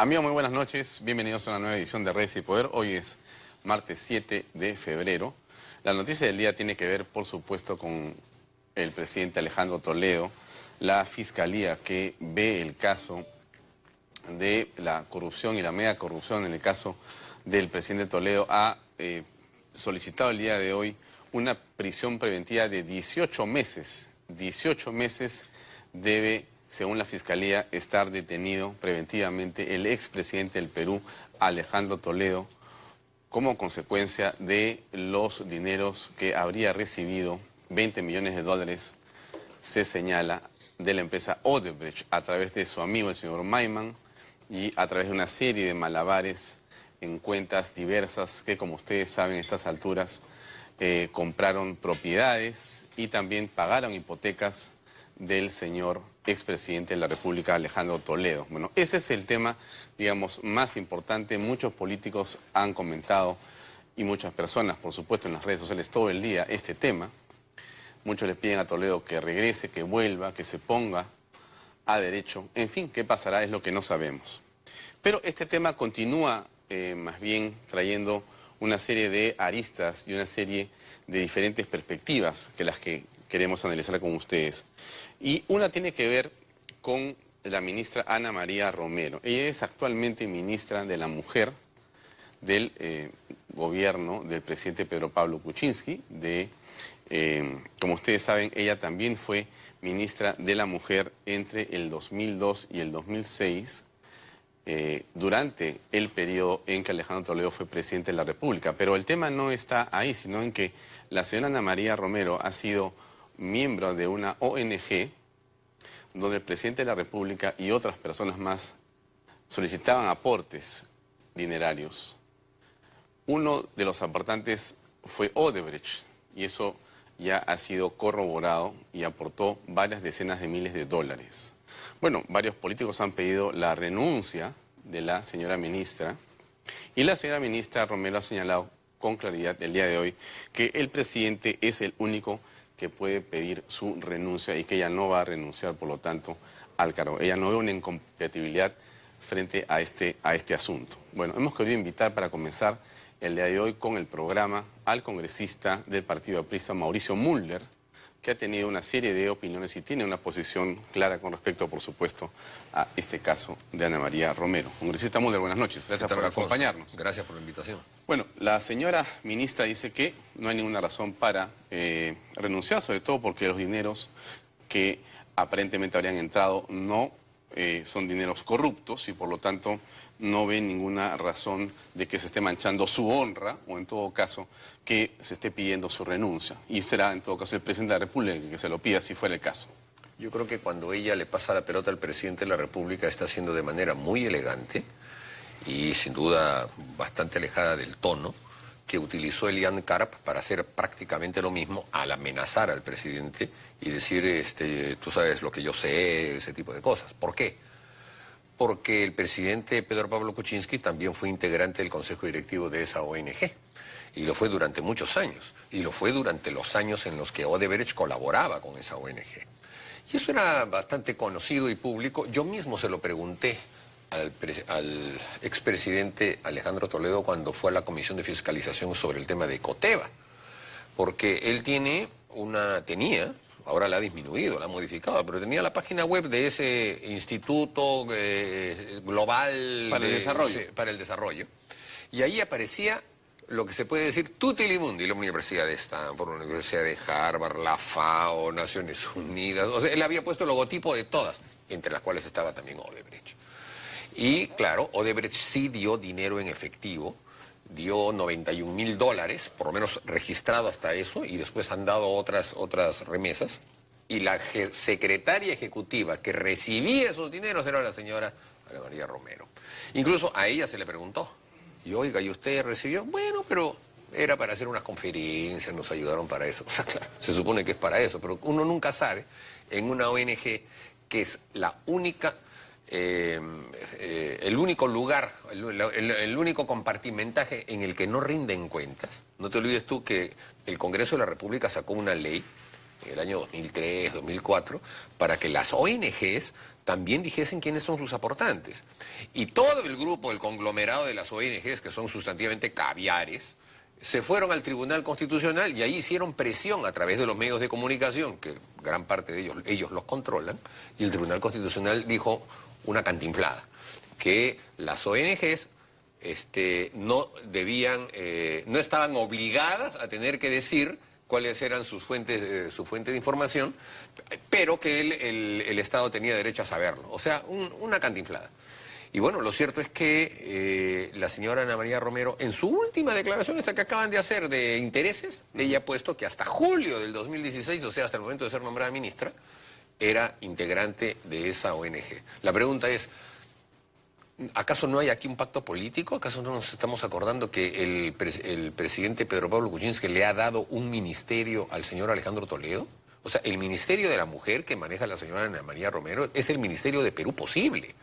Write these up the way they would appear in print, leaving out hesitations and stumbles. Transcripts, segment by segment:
Amigos, muy buenas noches. Bienvenidos a una nueva edición de Redes y Poder. Hoy es martes 7 de febrero. La noticia del día tiene que ver, por supuesto, con el presidente Alejandro Toledo, la fiscalía que ve el caso de la corrupción y la mega corrupción. En el caso del presidente Toledo ha solicitado el día de hoy una prisión preventiva de 18 meses. 18 meses debe, según la Fiscalía, estar detenido preventivamente el expresidente del Perú, Alejandro Toledo, como consecuencia de los dineros que habría recibido, 20 millones de dólares, se señala, de la empresa Odebrecht, a través de su amigo el señor Mayman y a través de una serie de malabares en cuentas diversas que, como ustedes saben, a estas alturas compraron propiedades y también pagaron hipotecas del señor expresidente de la República, Alejandro Toledo. Bueno, ese es el tema, digamos, más importante. Muchos políticos han comentado y muchas personas, por supuesto, en las redes sociales todo el día este tema. Muchos le piden a Toledo que regrese, que vuelva, que se ponga a derecho. En fin, ¿qué pasará? Es lo que no sabemos. Pero este tema continúa más bien trayendo una serie de aristas y una serie de diferentes perspectivas que las que queremos analizar con ustedes. Y una tiene que ver con la ministra Ana María Romero. Ella es actualmente ministra de la Mujer del gobierno del presidente Pedro Pablo Kuczynski. Como ustedes saben, ella también fue ministra de la Mujer entre el 2002 y el 2006, durante el periodo en que Alejandro Toledo fue presidente de la República. Pero el tema no está ahí, sino en que la señora Ana María Romero ha sido miembro de una ONG donde el presidente de la República y otras personas más solicitaban aportes dinerarios. Uno de los aportantes fue Odebrecht, y eso ya ha sido corroborado y aportó varias decenas de miles de dólares. Bueno, varios políticos han pedido la renuncia de la señora ministra, y la señora ministra Romero ha señalado con claridad el día de hoy que el presidente es el único que puede pedir su renuncia y que ella no va a renunciar, por lo tanto, al cargo. Ella no ve una incompatibilidad frente a este asunto. Bueno, hemos querido invitar para comenzar el día de hoy con el programa al congresista del Partido Aprista, Mauricio Müller, que ha tenido una serie de opiniones y tiene una posición clara con respecto, por supuesto, a este caso de Ana María Romero. Congresista Müller, buenas noches. Gracias por acompañarnos. Gracias por la invitación. Bueno, la señora ministra dice que no hay ninguna razón para renunciar, sobre todo porque los dineros que aparentemente habrían entrado no son dineros corruptos y por lo tanto no ve ninguna razón de que se esté manchando su honra o en todo caso que se esté pidiendo su renuncia. Y será en todo caso el presidente de la República que se lo pida si fuera el caso. Yo creo que cuando ella le pasa la pelota al presidente de la República está haciendo de manera muy elegante y sin duda bastante alejada del tono que utilizó Elian Karp para hacer prácticamente lo mismo al amenazar al presidente y decir, tú sabes lo que yo sé, ese tipo de cosas. ¿Por qué? Porque el presidente Pedro Pablo Kuczynski también fue integrante del consejo directivo de esa ONG. Y lo fue durante muchos años. Y lo fue durante los años en los que Odebrecht colaboraba con esa ONG. Y eso era bastante conocido y público. Yo mismo se lo pregunté al expresidente Alejandro Toledo cuando fue a la Comisión de Fiscalización sobre el tema de Coteva. Porque él tenía, ahora la ha disminuido, la ha modificado, pero tenía la página web de ese Instituto Global para el Desarrollo. Y ahí aparecía lo que se puede decir tutilimundi, la Universidad de Stanford, la Universidad de Harvard, la FAO, Naciones Unidas. O sea, él había puesto el logotipo de todas, entre las cuales estaba también Odebrecht. Y claro, Odebrecht sí dio dinero en efectivo, dio 91.000 dólares, por lo menos registrado hasta eso, y después han dado otras remesas. Y la secretaria ejecutiva que recibía esos dineros era la señora Ana María Romero. Incluso a ella se le preguntó, y oiga, ¿y usted recibió? Bueno, pero era para hacer unas conferencias, nos ayudaron para eso. O sea, claro, se supone que es para eso, pero uno nunca sabe en una ONG que es la única, el único lugar, el único compartimentaje en el que no rinden cuentas. No te olvides tú que el Congreso de la República sacó una ley en el año 2003, 2004, para que las ONGs también dijesen quiénes son sus aportantes. Y todo el grupo, el conglomerado de las ONGs, que son sustantivamente caviares, se fueron al Tribunal Constitucional y ahí hicieron presión a través de los medios de comunicación, que gran parte de ellos los controlan, y el Tribunal Constitucional dijo una cantinflada, que las ONGs no estaban obligadas a tener que decir cuáles eran sus fuentes, su fuente de información, pero que el Estado tenía derecho a saberlo. O sea, una cantinflada. Y bueno, lo cierto es que la señora Ana María Romero, en su última declaración, esta que acaban de hacer de intereses, ella ha puesto que hasta julio del 2016, o sea, hasta el momento de ser nombrada ministra, era integrante de esa ONG. La pregunta es, ¿acaso no hay aquí un pacto político? ¿Acaso no nos estamos acordando que el presidente Pedro Pablo Kuczynski le ha dado un ministerio al señor Alejandro Toledo? O sea, el Ministerio de la Mujer que maneja la señora Ana María Romero es el Ministerio de Perú Posible.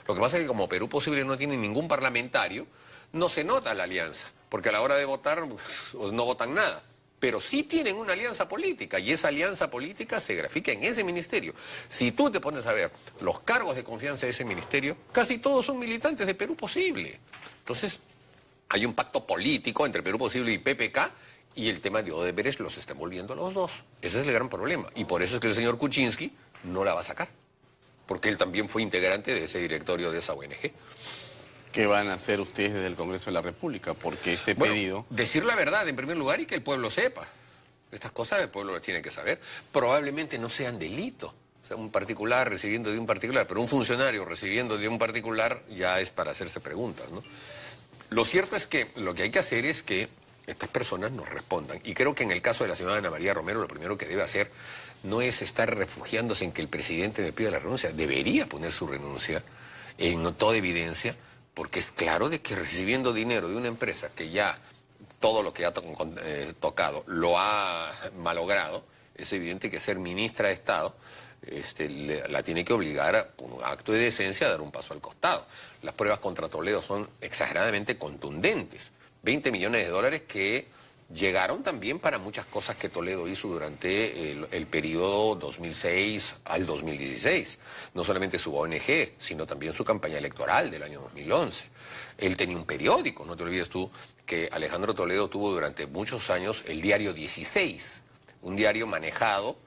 Lo que pasa es que como Perú Posible no tiene ningún parlamentario, no se nota la alianza, porque a la hora de votar pues, no votan nada. Pero sí tienen una alianza política, y esa alianza política se grafica en ese ministerio. Si tú te pones a ver los cargos de confianza de ese ministerio, casi todos son militantes de Perú Posible. Entonces, hay un pacto político entre Perú Posible y PPK, y el tema de Odebrecht los está envolviendo a los dos. Ese es el gran problema, y por eso es que el señor Kuczynski no la va a sacar, porque él también fue integrante de ese directorio de esa ONG. ¿Qué van a hacer ustedes desde el Congreso de la República? Porque este pedido... Decir la verdad en primer lugar y que el pueblo sepa. Estas cosas el pueblo las tiene que saber. Probablemente no sean delito. O sea, un particular recibiendo de un particular, pero un funcionario recibiendo de un particular ya es para hacerse preguntas, ¿no? Lo cierto es que lo que hay que hacer es que estas personas nos respondan. Y creo que en el caso de la señora Ana María Romero, lo primero que debe hacer no es estar refugiándose en que el presidente le pida la renuncia. Debería poner su renuncia en toda evidencia, porque es claro de que recibiendo dinero de una empresa que ya todo lo que ha tocado lo ha malogrado, es evidente que ser ministra de Estado la tiene que obligar a un acto de decencia a dar un paso al costado. Las pruebas contra Toledo son exageradamente contundentes. 20 millones de dólares que llegaron también para muchas cosas que Toledo hizo durante el periodo 2006 al 2016. No solamente su ONG, sino también su campaña electoral del año 2011. Él tenía un periódico, no te olvides tú, que Alejandro Toledo tuvo durante muchos años el diario 16, un diario manejado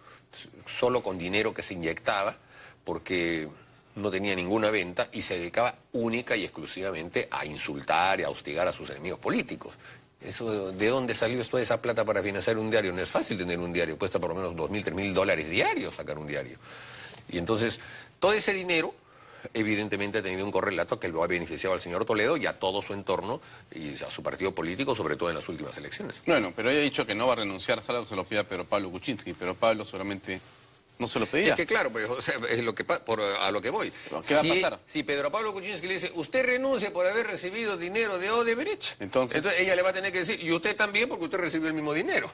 solo con dinero que se inyectaba, porque no tenía ninguna venta y se dedicaba única y exclusivamente a insultar y a hostigar a sus enemigos políticos. Eso, ¿de dónde salió toda esa plata para financiar un diario? No es fácil tener un diario, cuesta por lo menos 2.000, 3.000 dólares diarios sacar un diario. Y entonces, todo ese dinero, evidentemente ha tenido un correlato que lo ha beneficiado al señor Toledo y a todo su entorno y a su partido político, sobre todo en las últimas elecciones. Bueno, pero ella ha dicho que no va a renunciar, salvo que se lo pida Pedro Pablo Kuczynski, pero Pablo solamente no se lo pedía. Es que claro, pues, o sea, es a lo que voy. ¿Qué va a pasar? Si Pedro Pablo Kuczynski le dice, usted renuncia por haber recibido dinero de Odebrecht, entonces ella le va a tener que decir, y usted también porque usted recibió el mismo dinero.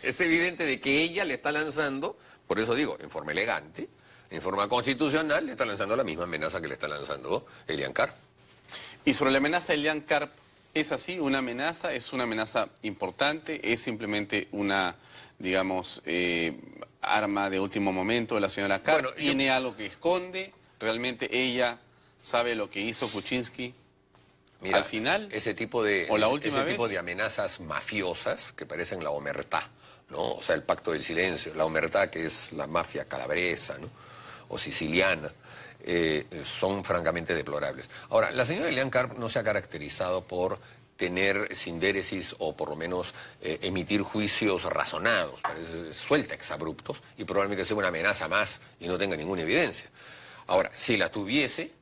Es evidente de que ella le está lanzando, por eso digo, en forma elegante, en forma constitucional, le está lanzando la misma amenaza que le está lanzando Elian Karp. Y sobre la amenaza de Elian Karp, ¿es así? ¿Una amenaza? ¿Es una amenaza importante? ¿Es simplemente una, digamos, arma de último momento de la señora Karp? Bueno, ¿tiene algo que esconde? ¿Realmente ella sabe lo que hizo Kuczynski? Mira, al final, ese tipo de amenazas mafiosas que parecen la omertá, ¿no? O sea, el pacto del silencio, la omertá, que es la mafia calabresa, ¿no? O siciliana, son francamente deplorables. Ahora, la señora Elian Karp no se ha caracterizado por tener sindéresis o por lo menos emitir juicios razonados, parece suelta exabruptos, y probablemente sea una amenaza más y no tenga ninguna evidencia. Ahora, si la tuviese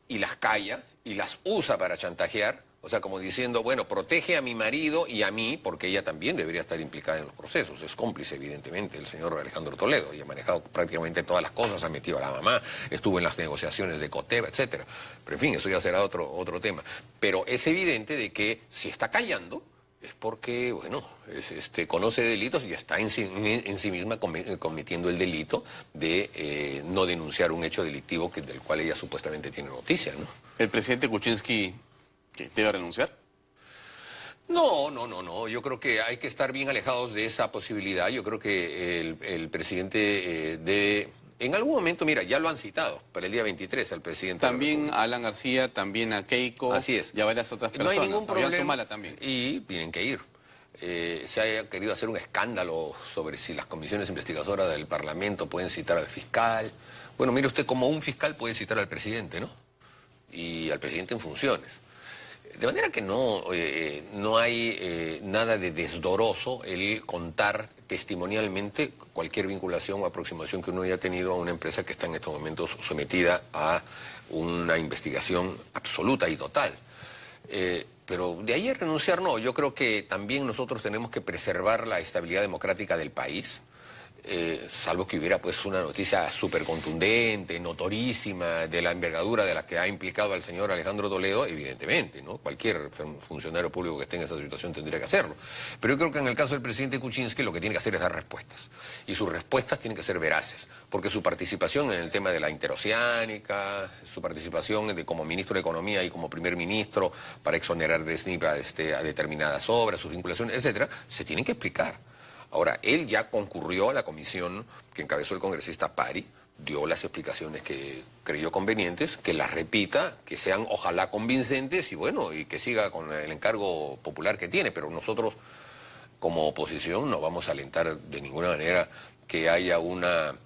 y las calla y las usa para chantajear, o sea, como diciendo, bueno, protege a mi marido y a mí, porque ella también debería estar implicada en los procesos. Es cómplice, evidentemente, el señor Alejandro Toledo, y ha manejado prácticamente todas las cosas, ha metido a la mamá, estuvo en las negociaciones de Coteva, etcétera. Pero en fin, eso ya será otro tema. Pero es evidente de que si está callando, es porque, bueno, conoce delitos y está en sí misma cometiendo el delito de no denunciar un hecho delictivo del cual ella supuestamente tiene noticia, ¿no? ¿El presidente Kuczynski debe renunciar? No. Yo creo que hay que estar bien alejados de esa posibilidad. Yo creo que el presidente debe... En algún momento, mira, ya lo han citado para el día 23 al presidente. También a Alan García, también a Keiko. Así es. Y a varias otras personas. No hay ningún problema. Ollanta también. Y tienen que ir. Se haya querido hacer un escándalo sobre si las comisiones investigadoras del Parlamento pueden citar al fiscal. Bueno, mire usted, como un fiscal puede citar al presidente, ¿no? Y al presidente en funciones. De manera que no hay nada de desdoroso el contar testimonialmente cualquier vinculación o aproximación que uno haya tenido a una empresa que está en estos momentos sometida a una investigación absoluta y total. Pero de ahí a renunciar no. Yo creo que también nosotros tenemos que preservar la estabilidad democrática del país. Salvo que hubiera pues una noticia súper contundente, notorísima, de la envergadura de la que ha implicado al señor Alejandro Toledo, evidentemente, ¿no? Cualquier funcionario público que esté en esa situación tendría que hacerlo. Pero yo creo que en el caso del presidente Kuczynski lo que tiene que hacer es dar respuestas. Y sus respuestas tienen que ser veraces, porque su participación en el tema de la interoceánica, su participación como ministro de Economía y como primer ministro para exonerar de SNIP a determinadas obras, sus vinculaciones, etcétera, se tienen que explicar. Ahora, él ya concurrió a la comisión que encabezó el congresista Pari, dio las explicaciones que creyó convenientes, que las repita, que sean ojalá convincentes y bueno, y que siga con el encargo popular que tiene, pero nosotros como oposición no vamos a alentar de ninguna manera que haya una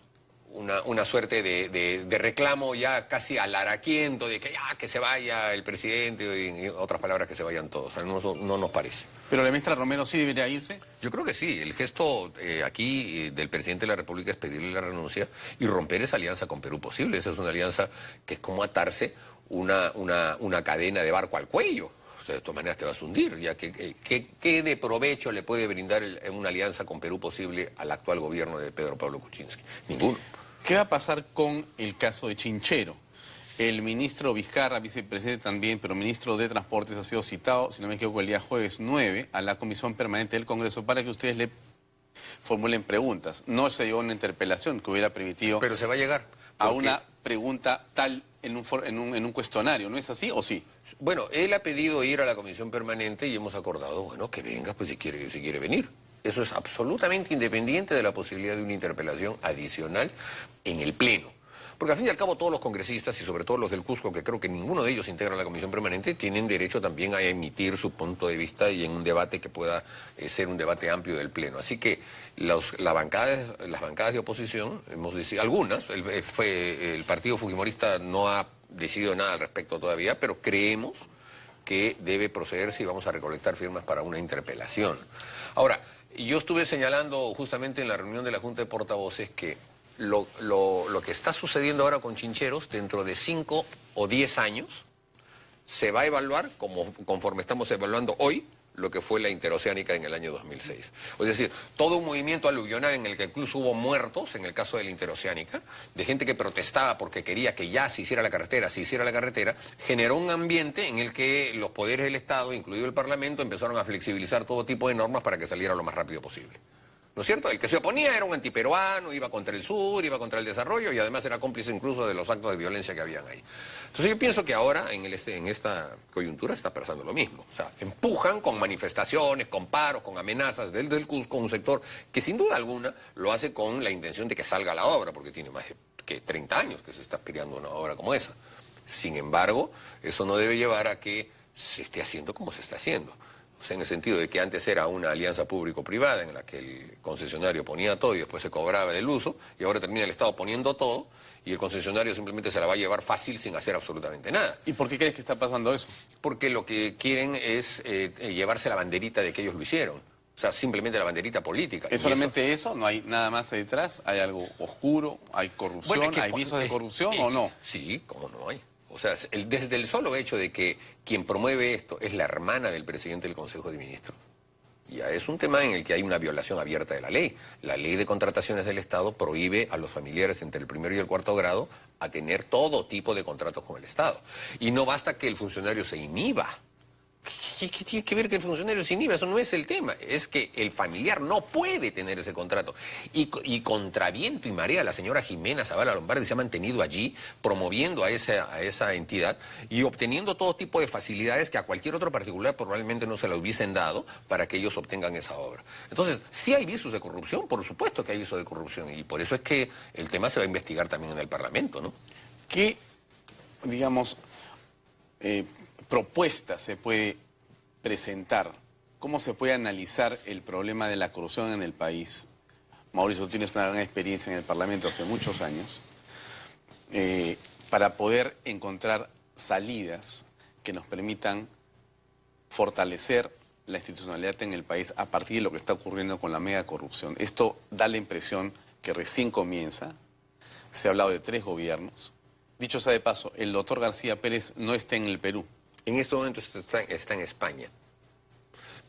suerte de reclamo ya casi alaraquiento, de que ya que se vaya el presidente, y en otras palabras que se vayan todos. O sea, no nos parece. ¿Pero la ministra Romero sí debería irse? Yo creo que sí. El gesto aquí del presidente de la República es pedirle la renuncia y romper esa alianza con Perú posible. Esa es una alianza que es como atarse una cadena de barco al cuello. O sea, de todas maneras te vas a hundir. Ya ¿qué de provecho le puede brindar una alianza con Perú posible al actual gobierno de Pedro Pablo Kuczynski? Ninguno. ¿Qué va a pasar con el caso de Chinchero? El ministro Vizcarra, vicepresidente también, pero ministro de Transportes, ha sido citado, si no me equivoco, el día jueves 9 a la Comisión Permanente del Congreso para que ustedes le formulen preguntas. No se dio una interpelación que hubiera permitido... Pero se va a llegar. A una pregunta tal en un cuestionario, ¿no es así o sí? Bueno, él ha pedido ir a la Comisión Permanente y hemos acordado, bueno, que venga pues si quiere venir. Eso es absolutamente independiente de la posibilidad de una interpelación adicional en el Pleno. Porque al fin y al cabo todos los congresistas, y sobre todo los del Cusco, que creo que ninguno de ellos integra la Comisión Permanente, tienen derecho también a emitir su punto de vista y en un debate que pueda ser un debate amplio del Pleno. Así que las bancadas de oposición, hemos decidido, algunas, el Partido Fujimorista no ha decidido nada al respecto todavía, pero creemos que debe procederse y vamos a recolectar firmas para una interpelación. Ahora, yo estuve señalando justamente en la reunión de la Junta de Portavoces que lo que está sucediendo ahora con Chincheros, dentro de 5 o 10 años, se va a evaluar conforme estamos evaluando hoy lo que fue la interoceánica en el año 2006. Es decir, todo un movimiento aluvional en el que incluso hubo muertos, en el caso de la interoceánica, de gente que protestaba porque quería que ya se hiciera la carretera, generó un ambiente en el que los poderes del Estado, incluido el Parlamento, empezaron a flexibilizar todo tipo de normas para que saliera lo más rápido posible. ¿No es cierto? El que se oponía era un antiperuano, iba contra el sur, iba contra el desarrollo y además era cómplice incluso de los actos de violencia que habían ahí. Entonces yo pienso que ahora en esta coyuntura está pasando lo mismo. O sea, empujan con manifestaciones, con paros, con amenazas del Cusco, un sector que sin duda alguna lo hace con la intención de que salga la obra, porque tiene más de 30 años que se está aspirando una obra como esa. Sin embargo, eso no debe llevar a que se esté haciendo como se está haciendo. O sea, en el sentido de que antes era una alianza público-privada en la que el concesionario ponía todo y después se cobraba del uso, y ahora termina el Estado poniendo todo y el concesionario simplemente se la va a llevar fácil sin hacer absolutamente nada. ¿Y por qué crees que está pasando eso? Porque lo que quieren es llevarse la banderita de que ellos lo hicieron. O sea, simplemente la banderita política. ¿Es solamente eso? ¿No hay nada más ahí detrás? ¿Hay algo oscuro? ¿Hay corrupción? Bueno, ¿Hay visos de corrupción o no? Sí, ¿cómo no hay? O sea, desde el solo hecho de que quien promueve esto es la hermana del presidente del Consejo de Ministros, ya es un tema en el que hay una violación abierta de la ley. La ley de contrataciones del Estado prohíbe a los familiares entre el 1er y el 4º grado a tener todo tipo de contratos con el Estado. Y no basta que el funcionario se inhiba ¿Qué tiene que ver que el funcionario se inhiba? Eso no es el tema. Es que el familiar no puede tener ese contrato. Y contra viento y marea, la señora Jimena Zavala Lombardi se ha mantenido allí promoviendo a esa entidad y obteniendo todo tipo de facilidades que a cualquier otro particular probablemente no se la hubiesen dado para que ellos obtengan esa obra. Entonces, sí hay visos de corrupción, por supuesto que hay visos de corrupción, y por eso es que el tema se va a investigar también en el Parlamento, ¿no? ¿Qué, digamos, propuesta se puede presentar? ¿Cómo se puede analizar el problema de la corrupción en el país? Mauricio, tú tienes una gran experiencia en el Parlamento hace muchos años, para poder encontrar salidas que nos permitan fortalecer la institucionalidad en el país a partir de lo que está ocurriendo con la mega corrupción. Esto da la impresión que recién comienza. Se ha hablado de 3 gobiernos. Dicho sea de paso, el doctor García Pérez no está en el Perú. En este momento está en España.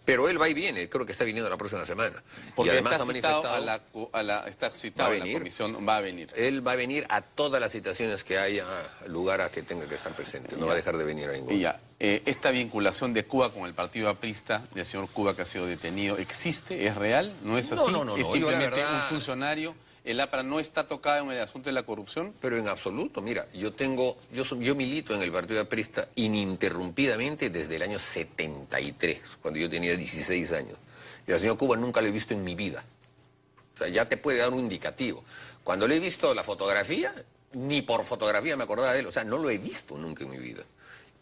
Pero él va y viene, creo que está viniendo la próxima semana. Porque y además está ha citado manifestado, está citado a la comisión, va a venir. Él va a venir a todas las citaciones que haya lugar a que tenga que estar presente. No va a dejar de venir a ninguna. Y ya, esta vinculación de Cuba con el partido aprista, del señor Cuba que ha sido detenido, ¿existe? ¿Es real? ¿No es así? No. ¿Es simplemente un funcionario? ¿El APRA no está tocado en el asunto de la corrupción? Pero en absoluto, mira, yo milito en el partido aprista ininterrumpidamente desde el año 73, cuando yo tenía 16 años. Y al señor Cuba nunca lo he visto en mi vida. O sea, ya te puede dar un indicativo. Cuando le he visto la fotografía, ni por fotografía me acordaba de él. O sea, no lo he visto nunca en mi vida.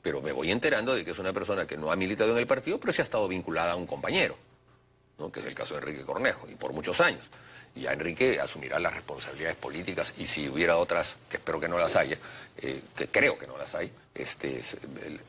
Pero me voy enterando de que es una persona que no ha militado en el partido, pero sí ha estado vinculada a un compañero, ¿no? Que es el caso de Enrique Cornejo, y por muchos años. Y ya Enrique asumirá las responsabilidades políticas, y si hubiera otras, que espero que no las haya, que creo que no las hay,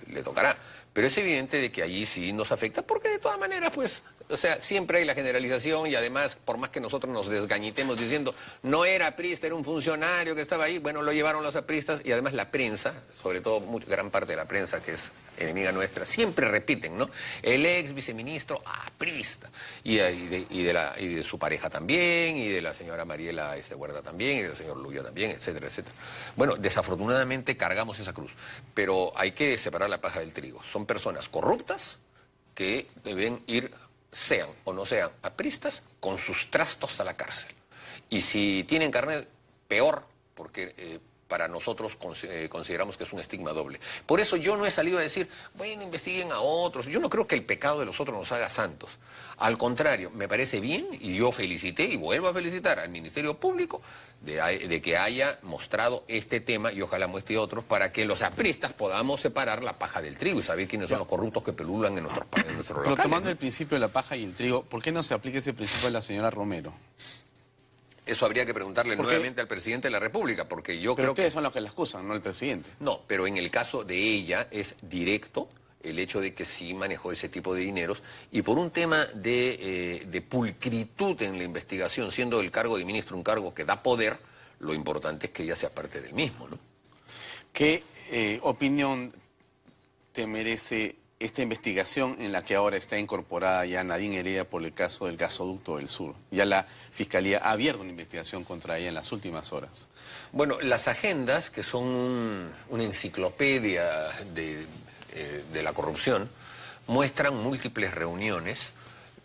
le tocará. Pero es evidente de que allí sí nos afecta, porque de todas maneras, pues, o sea, siempre hay la generalización, y además, por más que nosotros nos desgañitemos diciendo, no era aprista, era un funcionario que estaba ahí, bueno, lo llevaron los apristas, y además la prensa, sobre todo gran parte de la prensa que es enemiga nuestra, siempre repiten, ¿no? El ex viceministro aprista, y de su pareja también, y de la señora Mariela Huerta también, y del señor Luya también, etcétera, etcétera. Bueno, desafortunadamente cargamos esa cruz, pero hay que separar la paja del trigo. Son personas corruptas que deben ir, sean o no sean apristas, con sus trastos a la cárcel. Y si tienen carnet, peor, porque para nosotros consideramos que es un estigma doble. Por eso yo no he salido a decir, bueno, investiguen a otros. Yo no creo que el pecado de los otros nos haga santos. Al contrario, me parece bien, y yo felicité y vuelvo a felicitar al Ministerio Público de que haya mostrado este tema, y ojalá muestre otros, para que los apristas podamos separar la paja del trigo y saber quiénes son los corruptos que pululan en nuestros locales. Pero tomando el principio de la paja y el trigo, ¿por qué no se aplica ese principio a la señora Romero? Eso habría que preguntarle nuevamente al presidente de la República, porque yo creo que... ustedes son los que la acusan, no el presidente. No, pero en el caso de ella es directo el hecho de que sí manejó ese tipo de dineros, y por un tema de pulcritud en la investigación, siendo el cargo de ministro un cargo que da poder, lo importante es que ella sea parte del mismo, ¿no? ¿Qué opinión te merece esta investigación en la que ahora está incorporada ya Nadine Heredia por el caso del gasoducto del Sur? Ya la Fiscalía ha abierto una investigación contra ella en las últimas horas. Bueno, las agendas, que son una enciclopedia de la corrupción, muestran múltiples reuniones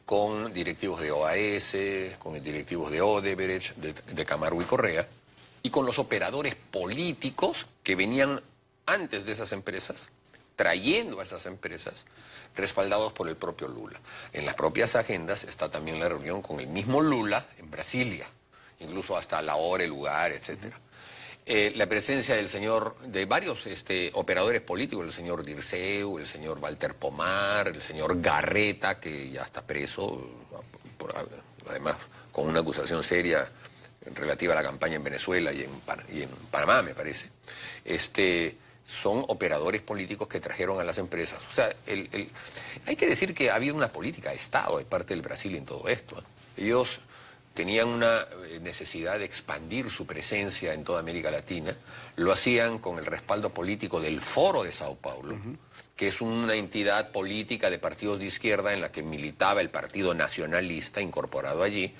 con directivos de OAS, con directivos de Odebrecht, de Camargo y Correa, y con los operadores políticos que venían antes de esas empresas, trayendo a esas empresas, respaldados por el propio Lula. En las propias agendas está también la reunión con el mismo Lula en Brasilia, incluso hasta la hora, el lugar, etcétera. La presencia de varios operadores políticos, el señor Dirceu, el señor Walter Pomar, el señor Garreta, que ya está preso, además con una acusación seria relativa a la campaña en Venezuela y en Panamá, me parece. Son operadores políticos que trajeron a las empresas. O sea, hay que decir que ha habido una política de Estado de parte del Brasil en todo esto, ¿eh? Ellos tenían una necesidad de expandir su presencia en toda América Latina. Lo hacían con el respaldo político del Foro de Sao Paulo, que es una entidad política de partidos de izquierda en la que militaba el Partido Nacionalista incorporado allí.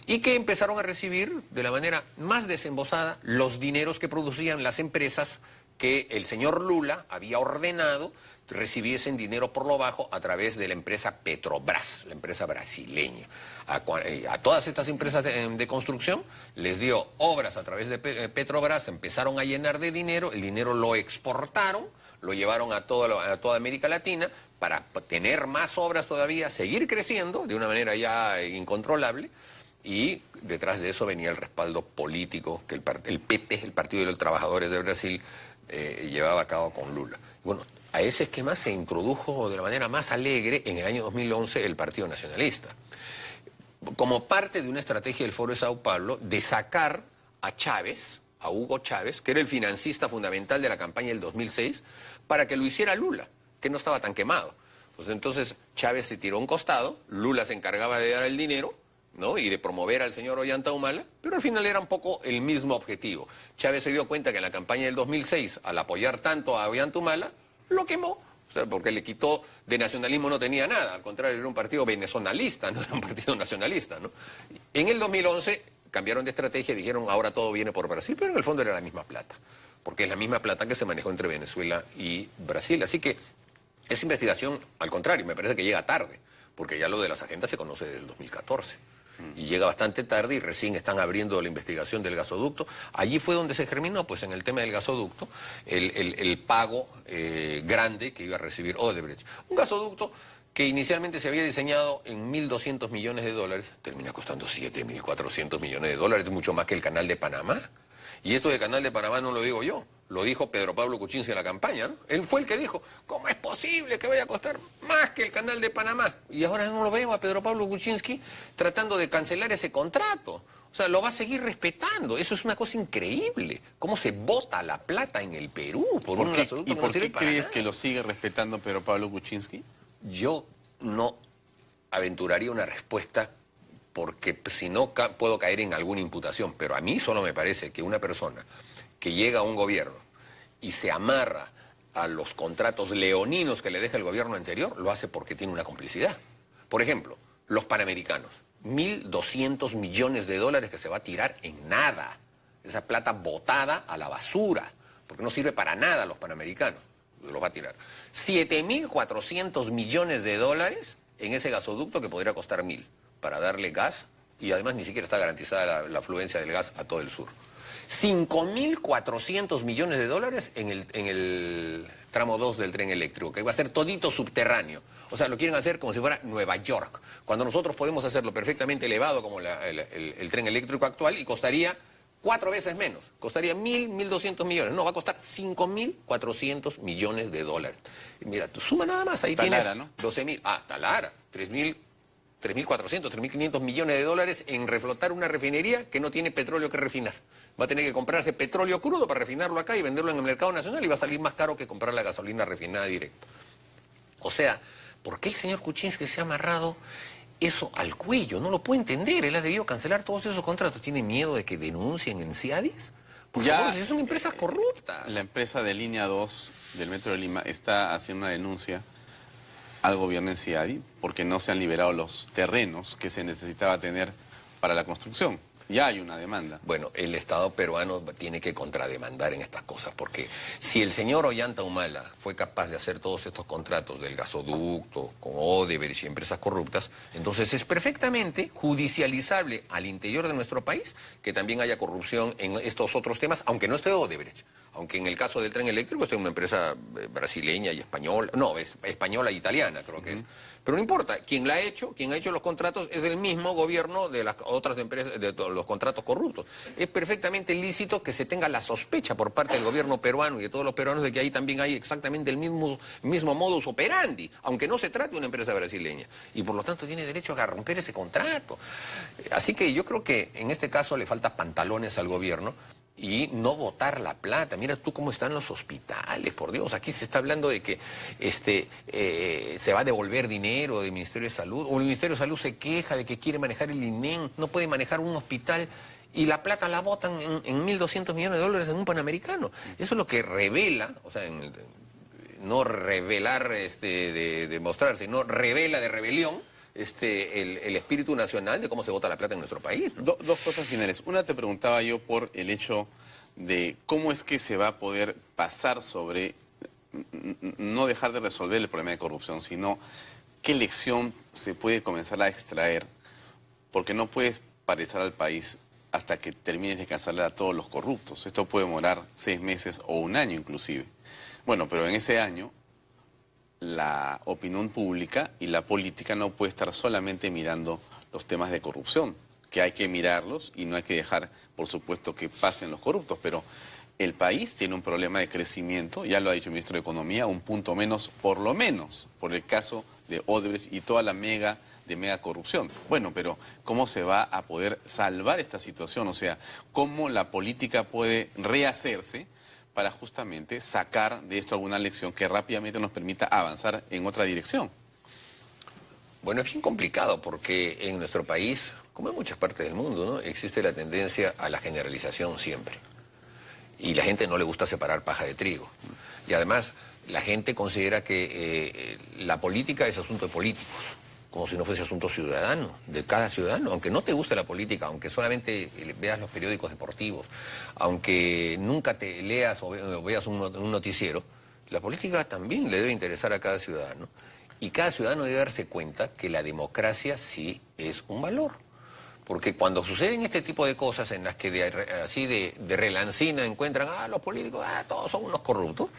y que empezaron a recibir de la manera más desembosada los dineros que producían las empresas que el señor Lula había ordenado recibiesen dinero por lo bajo a través de la empresa Petrobras, la empresa brasileña. A todas estas empresas de construcción les dio obras a través de Petrobras, empezaron a llenar de dinero, el dinero lo exportaron, lo llevaron a toda América Latina para tener más obras todavía, seguir creciendo de una manera ya incontrolable, y detrás de eso venía el respaldo político que el PP, el Partido de los Trabajadores de Brasil, llevaba a cabo con Lula. Bueno, a ese esquema se introdujo de la manera más alegre en el año 2011 el Partido Nacionalista, como parte de una estrategia del Foro de Sao Paulo de sacar a Chávez, a Hugo Chávez, que era el financista fundamental de la campaña del 2006, para que lo hiciera Lula, que no estaba tan quemado. Pues entonces Chávez se tiró a un costado, Lula se encargaba de dar el dinero, ¿no?, y de promover al señor Ollanta Humala, pero al final era un poco el mismo objetivo. Chávez se dio cuenta que en la campaña del 2006, al apoyar tanto a Ollanta Humala, lo quemó. O sea, porque le quitó, de nacionalismo no tenía nada, al contrario, era un partido venezonalista, no era un partido nacionalista, ¿no? En el 2011 cambiaron de estrategia y dijeron, ahora todo viene por Brasil, pero en el fondo era la misma plata, porque es la misma plata que se manejó entre Venezuela y Brasil. Así que esa investigación, al contrario, me parece que llega tarde, porque ya lo de las agendas se conoce desde el 2014. Y llega bastante tarde y recién están abriendo la investigación del gasoducto. Allí fue donde se germinó, pues en el tema del gasoducto, el pago grande que iba a recibir Odebrecht. Un gasoducto que inicialmente se había diseñado en 1.200 millones de dólares, termina costando 7.400 millones de dólares, mucho más que el Canal de Panamá. Y esto del Canal de Panamá no lo digo yo, lo dijo Pedro Pablo Kuczynski en la campaña, ¿no? Él fue el que dijo, ¿cómo es posible que vaya a costar más que el Canal de Panamá? Y ahora no lo veo a Pedro Pablo Kuczynski tratando de cancelar ese contrato. O sea, lo va a seguir respetando. Eso es una cosa increíble. ¿Cómo se bota la plata en el Perú por un gasoducto? ¿Y por qué crees que lo sigue respetando Pedro Pablo Kuczynski? Yo no aventuraría una respuesta, porque si no puedo caer en alguna imputación, pero a mí solo me parece que una persona que llega a un gobierno y se amarra a los contratos leoninos que le deja el gobierno anterior, lo hace porque tiene una complicidad. Por ejemplo, los Panamericanos, 1.200 millones de dólares que se va a tirar en nada. Esa plata botada a la basura, porque no sirve para nada a los Panamericanos, los va a tirar. 7.400 millones de dólares en ese gasoducto que podría costar 1.000 para darle gas, y además ni siquiera está garantizada la afluencia del gas a todo el sur. 5.400 millones de dólares en el tramo 2 del tren eléctrico, que va a ser todito subterráneo. O sea, lo quieren hacer como si fuera Nueva York, cuando nosotros podemos hacerlo perfectamente elevado como el tren eléctrico actual, y costaría 4 veces menos. Costaría 1.200 millones. No, va a costar 5.400 millones de dólares. Mira, tú suma nada más, ahí Talara, tienes, ¿no? 12.000. Ah, Talara, 3.400, 3.500 millones de dólares en reflotar una refinería que no tiene petróleo que refinar. Va a tener que comprarse petróleo crudo para refinarlo acá y venderlo en el mercado nacional, y va a salir más caro que comprar la gasolina refinada directa. O sea, ¿por qué el señor Kuczynski se ha amarrado eso al cuello? No lo puedo entender. Él ha debido cancelar todos esos contratos. ¿Tiene miedo de que denuncien en CIADIS? Por favor, si son empresas corruptas. La empresa de Línea 2 del Metro de Lima está haciendo una denuncia al gobierno en CIADI porque no se han liberado los terrenos que se necesitaba tener para la construcción. Ya hay una demanda. Bueno, el Estado peruano tiene que contrademandar en estas cosas, porque si el señor Ollanta Humala fue capaz de hacer todos estos contratos del gasoducto con Odebrecht y empresas corruptas, entonces es perfectamente judicializable al interior de nuestro país que también haya corrupción en estos otros temas, aunque no esté Odebrecht. Aunque en el caso del tren eléctrico esté una empresa brasileña y española, no, es española e italiana, creo que es. Pero no importa, quien ha hecho los contratos es el mismo gobierno de las otras empresas, de los contratos corruptos. Es perfectamente lícito que se tenga la sospecha por parte del gobierno peruano y de todos los peruanos de que ahí también hay exactamente el mismo modus operandi, aunque no se trate de una empresa brasileña. Y por lo tanto tiene derecho a romper ese contrato. Así que yo creo que en este caso le falta pantalones al gobierno y no botar la plata. Mira tú cómo están los hospitales, por Dios. Aquí se está hablando de que se va a devolver dinero del Ministerio de Salud, o el Ministerio de Salud se queja de que quiere manejar el INEM, no puede manejar un hospital, y la plata la botan en 1.200 millones de dólares en un Panamericano. Eso es lo que revela, o sea, no revelar de mostrar, sino revela de rebelión, el espíritu nacional de cómo se bota la plata en nuestro país, ¿no? Dos cosas finales. Una, te preguntaba yo por el hecho de cómo es que se va a poder pasar sobre no dejar de resolver el problema de corrupción, sino qué lección se puede comenzar a extraer, porque no puedes parecer al país hasta que termines de cancelar a todos los corruptos. Esto puede demorar 6 meses o 1 año inclusive. Bueno, pero en ese año la opinión pública y la política no puede estar solamente mirando los temas de corrupción, que hay que mirarlos y no hay que dejar, por supuesto, que pasen los corruptos, pero el país tiene un problema de crecimiento, ya lo ha dicho el ministro de Economía, un punto menos, por lo menos, por el caso de Odebrecht y toda la mega corrupción. Bueno, pero ¿cómo se va a poder salvar esta situación? O sea, ¿cómo la política puede rehacerse para justamente sacar de esto alguna lección que rápidamente nos permita avanzar en otra dirección? Bueno, es bien complicado porque en nuestro país, como en muchas partes del mundo, ¿no?, existe la tendencia a la generalización siempre. Y la gente no le gusta separar paja de trigo. Y además, la gente considera que la política es asunto de políticos, como si no fuese asunto ciudadano, de cada ciudadano. Aunque no te guste la política, aunque solamente veas los periódicos deportivos, aunque nunca te leas o veas un noticiero, la política también le debe interesar a cada ciudadano. Y cada ciudadano debe darse cuenta que la democracia sí es un valor. Porque cuando suceden este tipo de cosas en las que así de relancina encuentran, los políticos, todos son unos corruptos,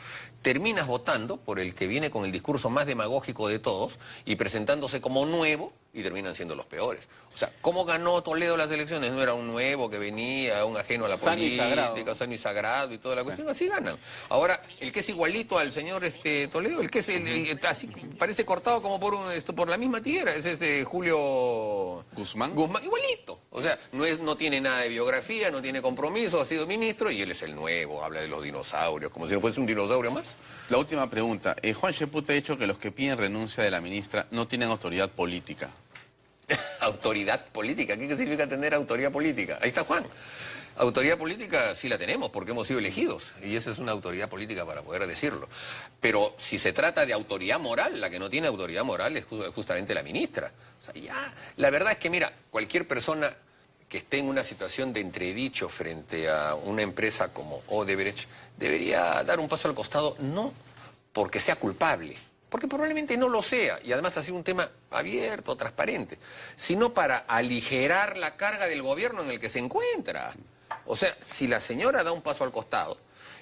terminas votando por el que viene con el discurso más demagógico de todos y presentándose como nuevo y terminan siendo los peores. O sea, ¿cómo ganó Toledo las elecciones? No era un nuevo que venía, un ajeno a la política, sano y sagrado y toda la cuestión, así ganan. Ahora, el que es igualito al señor Toledo, el que es así parece cortado como por la misma tierra, es Julio Guzmán, igualito. O sea, no tiene nada de biografía, no tiene compromiso, ha sido ministro y él es el nuevo, habla de los dinosaurios, como si no fuese un dinosaurio más. La última pregunta. Juan Cheput ha dicho que los que piden renuncia de la ministra no tienen autoridad política. ¿Autoridad política? ¿Qué significa tener autoridad política? Ahí está Juan. Autoridad política sí la tenemos porque hemos sido elegidos y esa es una autoridad política para poder decirlo. Pero si se trata de autoridad moral, la que no tiene autoridad moral es justamente la ministra. O sea, ya, la verdad es que mira, cualquier persona que esté en una situación de entredicho frente a una empresa como Odebrecht debería dar un paso al costado, no porque sea culpable, porque probablemente no lo sea, y además ha sido un tema abierto, transparente, sino para aligerar la carga del gobierno en el que se encuentra. O sea, si la señora da un paso al costado,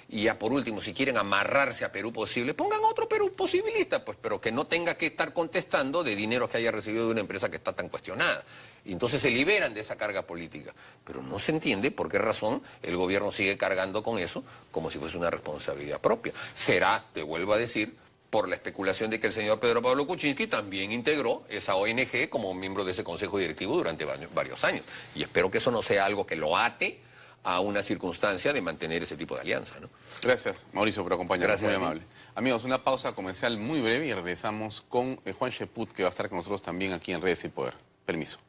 y ya por último, si quieren amarrarse a Perú Posible, pongan otro Perú Posibilista, pues, pero que no tenga que estar contestando de dinero que haya recibido de una empresa que está tan cuestionada. Y entonces se liberan de esa carga política. Pero no se entiende por qué razón el gobierno sigue cargando con eso como si fuese una responsabilidad propia. Será, te vuelvo a decir, por la especulación de que el señor Pedro Pablo Kuczynski también integró esa ONG como miembro de ese consejo directivo durante varios años. Y espero que eso no sea algo que lo ate a una circunstancia de mantener ese tipo de alianza, ¿no? Gracias, Mauricio, por acompañarnos. Gracias, muy amable. Amigos, una pausa comercial muy breve y regresamos con Juan Cheput, que va a estar con nosotros también aquí en Redes y Poder. Permiso.